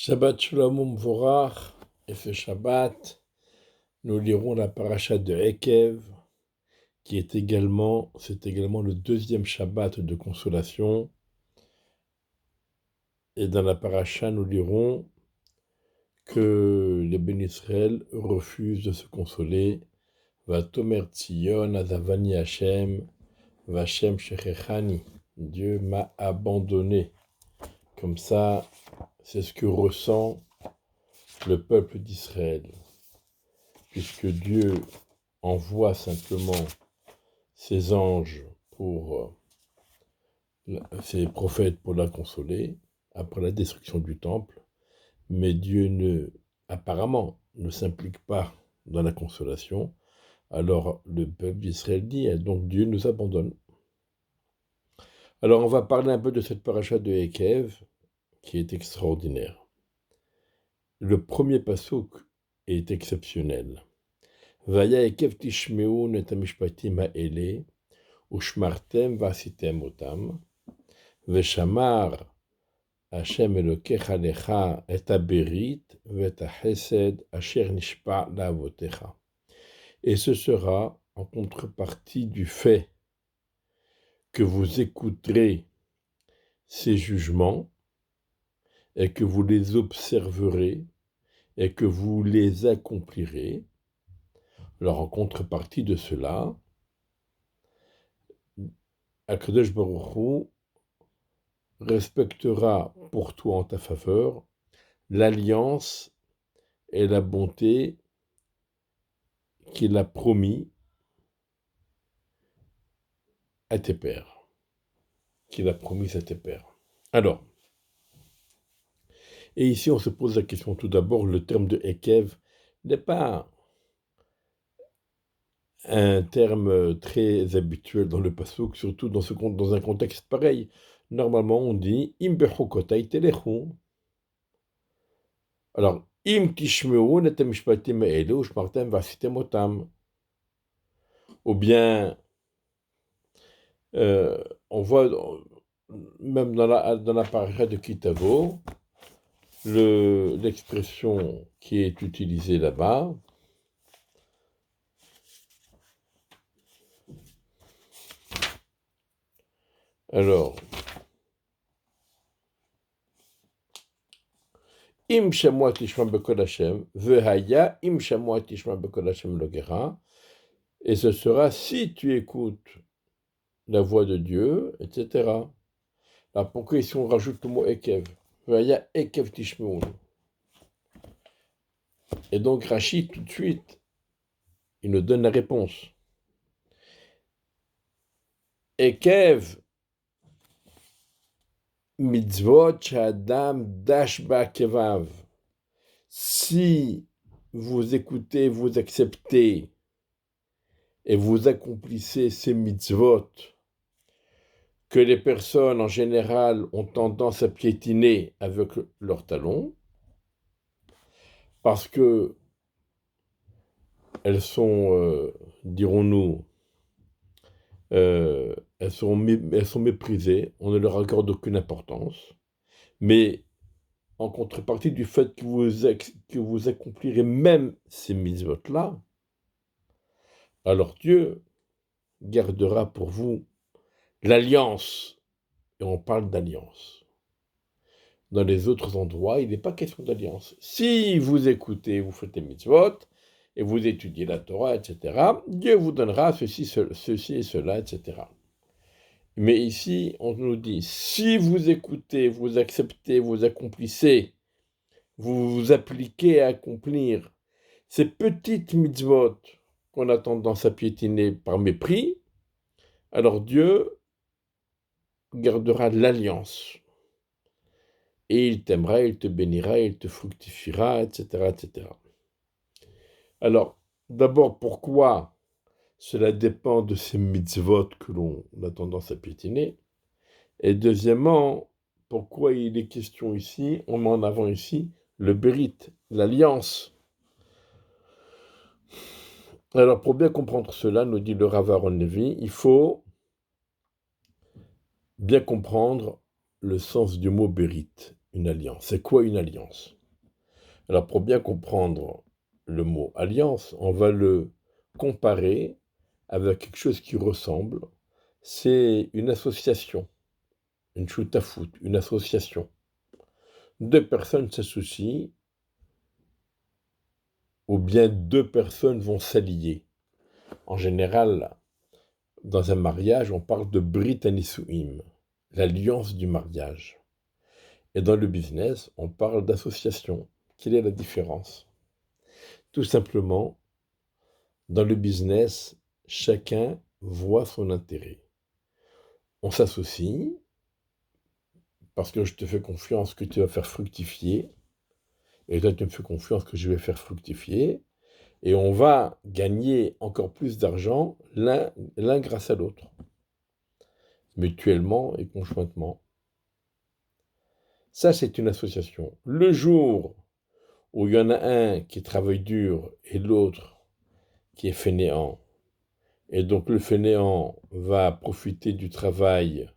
Shabbat Shalom Umvorach, et ce Shabbat, nous lirons la paracha de Ekev, c'est également le deuxième Shabbat de consolation. Et dans la paracha, nous lirons que les bénis Israël refusent de se consoler. Va Tomer Tzion, Azavani Hashem, Vashem Shechechani. Dieu m'a abandonné. Comme ça, c'est ce que ressent le peuple d'Israël. Puisque Dieu envoie simplement ses anges pour ses prophètes pour la consoler après la destruction du temple, mais Dieu apparemment ne s'implique pas dans la consolation. Alors le peuple d'Israël dit, donc Dieu nous abandonne. Alors on va parler un peu de cette paracha de Ekev qui est extraordinaire. Le premier passouk est exceptionnel. Vaya Ekev tishmeun et hamishpatim ha'ele ushmartem vasitem otam veshamar Hashem Elokecha lecha et haberit vet hachesed asher nishpa la'avotecha. Et ce sera en contrepartie du fait que vous écouterez ces jugements et que vous les observerez et que vous les accomplirez. Alors en contrepartie de cela, Akadosh Baruch Hu respectera pour toi en ta faveur l'alliance et la bonté qu'il a promis à tes pères. Alors, et ici on se pose la question tout d'abord, le terme de Ekev n'est pas un terme très habituel dans le passouk, surtout dans un contexte pareil. Normalement on dit Im bechokotai telechu. Alors, Im tishmeu netem mishpatim ha'elu ushmartem vasitem otam. Ou bien, on voit même dans la paracha de Kitavo, l'expression qui est utilisée là-bas, alors, Im shamua tishma bekol Hashem, vehaya im shamua tishma bekol Hashem logera, et ce sera si tu écoutes la voix de Dieu, etc. Alors pourquoi ici on rajoute le mot Ekev? Vehaya Ekev tishmeun. Et donc Rashi, tout de suite, il nous donne la réponse. Ekev mitzvot sh'adam dashba kevav. Si vous écoutez, vous acceptez et vous accomplissez ces mitzvot que les personnes en général ont tendance à piétiner avec leurs talons, parce que elles sont, dirons-nous, elles sont méprisées, on ne leur accorde aucune importance, mais en contrepartie du fait que vous accomplirez même ces mitzvot-là, alors Dieu gardera pour vous l'alliance. Et on parle d'alliance. Dans les autres endroits, il n'est pas question d'alliance. Si vous écoutez, vous faites les mitzvot, et vous étudiez la Torah, etc., Dieu vous donnera ceci et cela, etc. Mais ici, on nous dit, si vous écoutez, vous acceptez, vous accomplissez, vous vous appliquez à accomplir ces petites mitzvot qu'on a tendance à piétiner par mépris, alors Dieu gardera l'alliance. Et il t'aimera, il te bénira, il te fructifiera, etc., etc. Alors, d'abord, pourquoi cela dépend de ces mitzvot que l'on a tendance à piétiner? Et deuxièmement, pourquoi il est question ici, on met en avant ici, le bérit, l'alliance. Alors, pour bien comprendre cela, nous dit le Rav Aaron Levi, il faut bien comprendre le sens du mot bérit. une alliance. C'est quoi une alliance? Alors pour bien comprendre le mot alliance, on va le comparer avec quelque chose qui ressemble. C'est une association, une shoot à foot, une association. Deux personnes s'associent ou bien deux personnes vont s'allier. En général, dans un mariage, on parle de Brit Anisuim, l'alliance du mariage. Et dans le business, on parle d'association. Quelle est la différence? Tout simplement, dans le business, chacun voit son intérêt. On s'associe parce que je te fais confiance que tu vas faire fructifier, et toi tu me fais confiance que je vais faire fructifier, et on va gagner encore plus d'argent l'un grâce à l'autre, mutuellement et conjointement. Ça, c'est une association. Le jour où il y en a un qui travaille dur et l'autre qui est fainéant, et donc le fainéant va profiter du travail,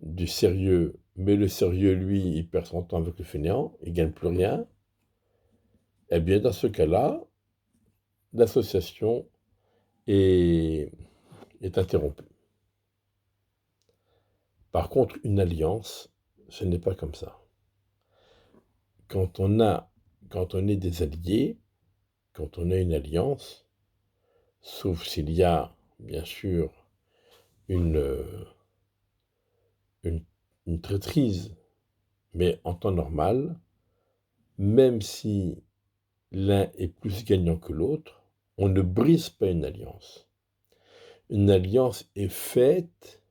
du sérieux, mais le sérieux, lui, il perd son temps avec le fainéant, il ne gagne plus rien, eh bien, dans ce cas-là, l'association est interrompue. Par contre, une alliance, ce n'est pas comme ça. Quand on est des alliés, quand on a une alliance, sauf s'il y a, bien sûr, une, une, une traîtrise, mais en temps normal, même si l'un est plus gagnant que l'autre, on ne brise pas une alliance. Une alliance est faite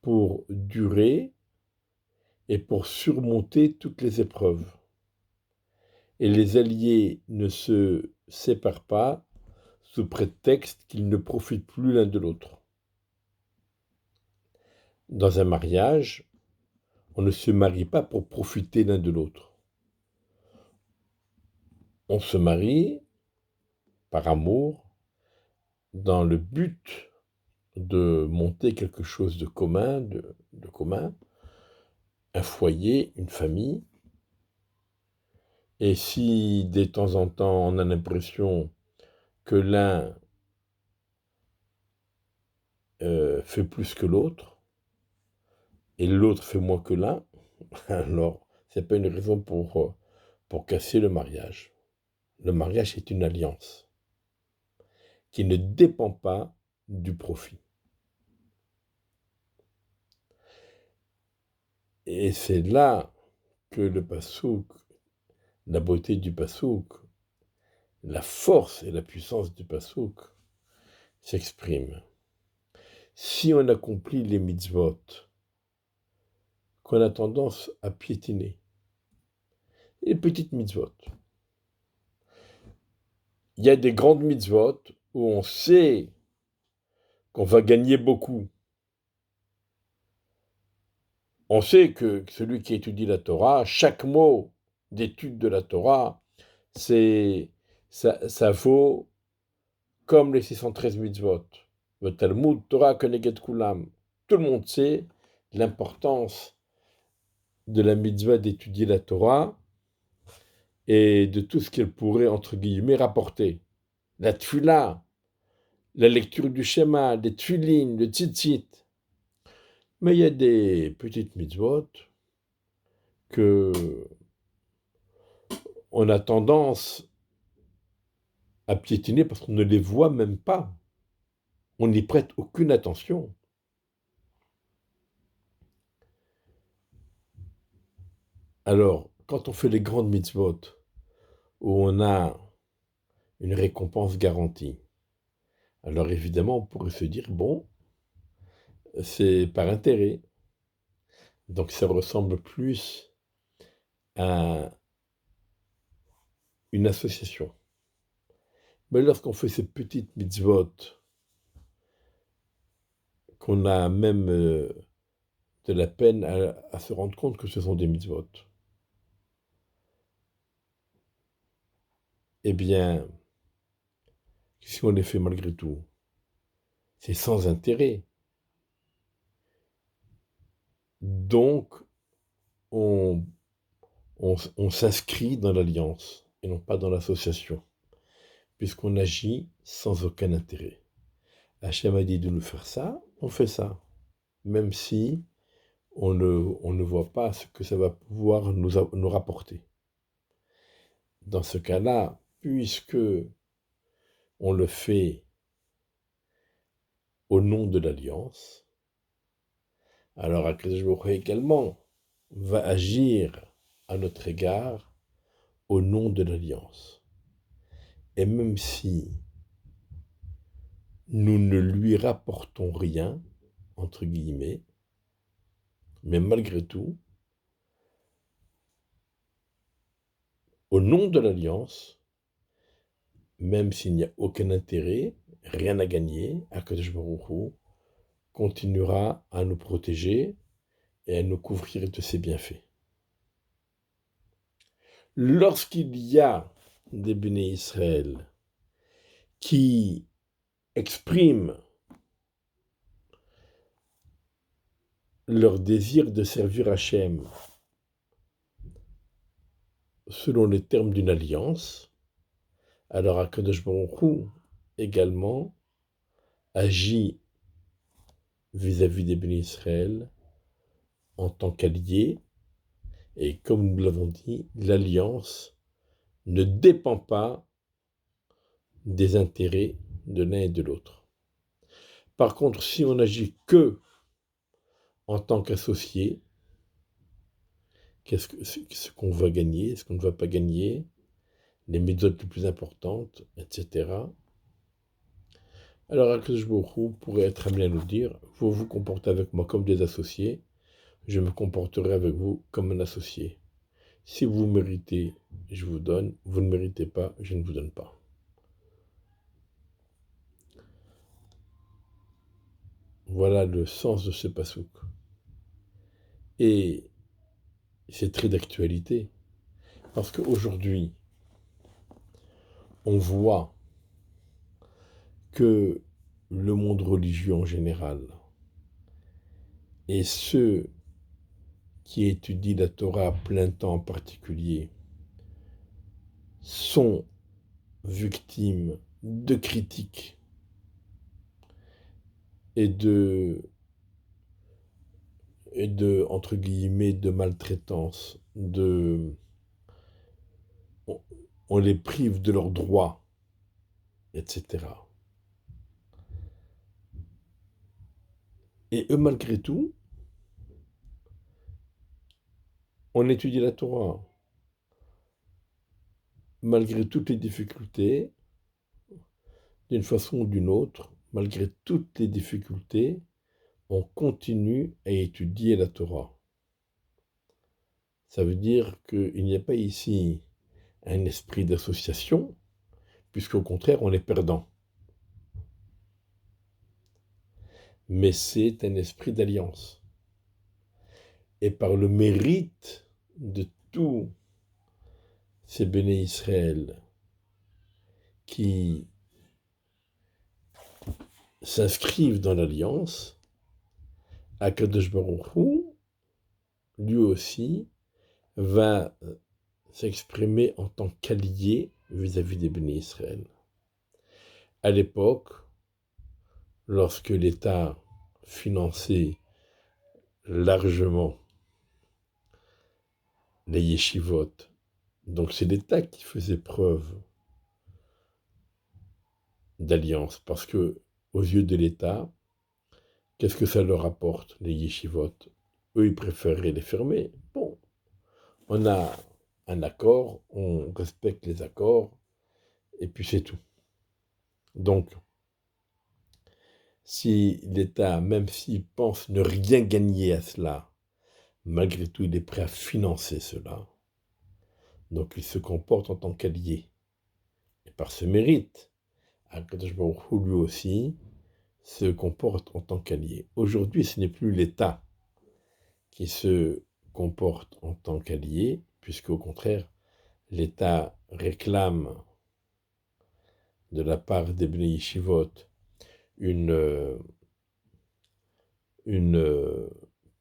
pour durer et pour surmonter toutes les épreuves. Et les alliés ne se séparent pas sous prétexte qu'ils ne profitent plus l'un de l'autre. Dans un mariage, on ne se marie pas pour profiter l'un de l'autre. On se marie par amour dans le but de monter quelque chose de commun, de commun, un foyer, une famille. Et si de temps en temps on a l'impression que l'un fait plus que l'autre, et l'autre fait moins que l'un, alors c'est pas une raison pour casser le mariage. Le mariage est une alliance qui ne dépend pas du profit. Et c'est là que le pasouk, la beauté du pasouk, la force et la puissance du pasouk s'expriment. Si on accomplit les mitzvot qu'on a tendance à piétiner, les petites mitzvot, il y a des grandes mitzvot où on sait qu'on va gagner beaucoup. On sait que celui qui étudie la Torah, chaque mot d'étude de la Torah, ça vaut comme les 613 mitzvot. Le Talmud, Torah, Keneged Kulam. Tout le monde sait l'importance de la mitzvah d'étudier la Torah et de tout ce qu'elle pourrait, entre guillemets, rapporter. La tfila, la lecture du schéma, les tfilines, le tzitzit. Mais il y a des petites mitzvot que on a tendance à piétiner parce qu'on ne les voit même pas. On n'y prête aucune attention. Alors, quand on fait les grandes mitzvot, où on a une récompense garantie, alors évidemment, on pourrait se dire, bon, c'est par intérêt. Donc ça ressemble plus à une association. Mais lorsqu'on fait ces petites mitzvot, qu'on a même de la peine à se rendre compte que ce sont des mitzvot, eh bien, si on les fait malgré tout, c'est sans intérêt. Donc, on on s'inscrit dans l'alliance et non pas dans l'association, puisqu'on agit sans aucun intérêt. Hachem a dit de nous faire ça, on fait ça, même si on ne voit pas ce que ça va pouvoir nous rapporter. Dans ce cas-là, puisque on le fait au nom de l'alliance, alors Akadosh Baruch Hu également va agir à notre égard au nom de l'alliance. Et même si nous ne lui rapportons rien, entre guillemets, mais malgré tout, au nom de l'alliance, même s'il n'y a aucun intérêt, rien à gagner, Akadosh Baruch Hu continuera à nous protéger et à nous couvrir de ses bienfaits. Lorsqu'il y a des béné Israël qui expriment leur désir de servir Hachem selon les termes d'une alliance, alors Akadosh Baruch Hu également agit vis-à-vis des béné Israël en tant qu'allié, et comme nous l'avons dit, l'alliance ne dépend pas des intérêts de l'un et de l'autre. Par contre, si on agit que en tant qu'associé, ce qu'on va gagner, ce qu'on ne va pas gagner, les méthodes les plus importantes, etc. Alors Akadosh Baruch Hu pourrait être amené à nous dire, vous vous comportez avec moi comme des associés, je me comporterai avec vous comme un associé. Si vous méritez, je vous donne, vous ne méritez pas, je ne vous donne pas. Voilà le sens de ce passouk. Et c'est très d'actualité, parce qu'aujourd'hui, on voit que le monde religieux en général et ceux qui étudient la Torah à plein temps en particulier sont victimes de critiques et de entre guillemets, de maltraitance, on les prive de leurs droits, etc. Et eux, malgré tout, on étudie la Torah. Malgré toutes les difficultés, d'une façon ou d'une autre, malgré toutes les difficultés, on continue à étudier la Torah. Ça veut dire qu'il n'y a pas ici un esprit d'association, puisqu'au contraire, on est perdant. Mais c'est un esprit d'alliance. Et par le mérite de tous ces béné Israël qui s'inscrivent dans l'alliance, Akadosh Baruch Hu, lui aussi, va s'exprimer en tant qu'allié vis-à-vis des béné Israël. À l'époque, lorsque l'État finançait largement les yeshivot, donc c'est l'État qui faisait preuve d'alliance, parce que aux yeux de l'État, qu'est-ce que ça leur apporte, les yeshivot? Eux, ils préféreraient les fermer. Bon, on a un accord, on respecte les accords, et puis c'est tout. Donc, si l'État, même s'il pense ne rien gagner à cela, malgré tout, il est prêt à financer cela. Donc, il se comporte en tant qu'allié. Et par ce mérite, Akadosh Baruch Hu, lui aussi, se comporte en tant qu'allié. Aujourd'hui, ce n'est plus l'État qui se comporte en tant qu'allié, puisqu'au contraire, l'État réclame de la part des Bnei Yeshivot une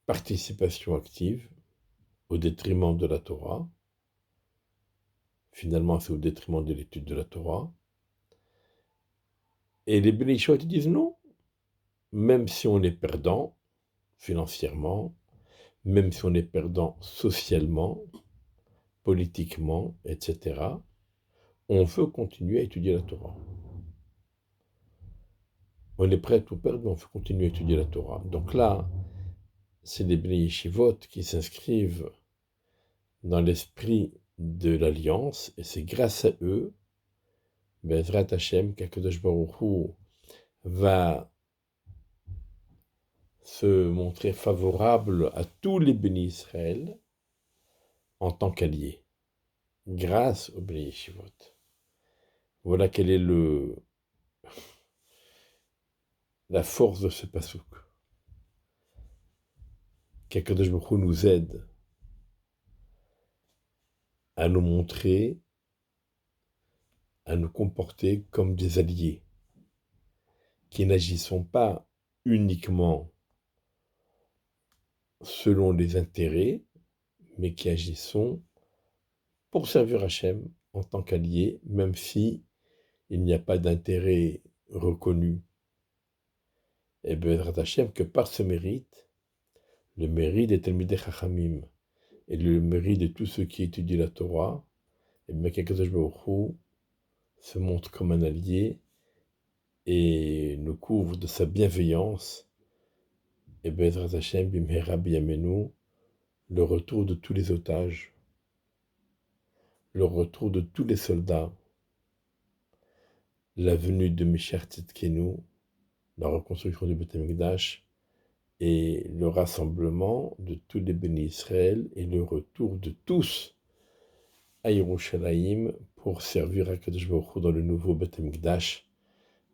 participation active au détriment de la Torah. finalement c'est au détriment de l'étude de la Torah. Et les Bnei Yeshiva ils disent non, même si on est perdant financièrement, même si on est perdant socialement, politiquement, etc., on veut continuer à étudier la Torah. On est prêt à tout perdre, mais on veut continuer à étudier la Torah. Donc là, c'est les Bnei Yeshivot qui s'inscrivent dans l'esprit de l'Alliance, et c'est grâce à eux, Bezrat Hashem, qu'Akadosh Baruch Hu va se montrer favorable à tous les bénis Israël en tant qu'alliés, grâce aux Bnei Yeshivot. Voilà quelle est la force de ce passouk. Qu'Akadosh Baruch Hu nous aide à nous montrer, à nous comporter comme des alliés, qui n'agissons pas uniquement selon les intérêts, mais qui agissons pour servir Hachem en tant qu'alliés, même si il n'y a pas d'intérêt reconnu. Et Bezrat Hachem, que par ce mérite, le mérite des Talmidei Chachamim et le mérite de tous ceux qui étudient la Torah, et bien qu'Akadosh Baruch Hu se montre comme un allié et nous couvre de sa bienveillance. Et Bezrat Hashem, Bimhera Biyamenu, le retour de tous les otages, le retour de tous les soldats, la venue de Mishar Tzidkenu, la reconstruction du Beth Amikdash, et le rassemblement de tous les bénis Israël et le retour de tous à Yerushalayim pour servir à Kadosh Baruch Hu dans le nouveau Beth Amikdash.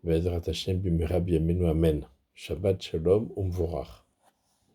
Bezrat Hashem, Bimhera Biyamenu, Amen. Shabbat Shalom, Umvorach.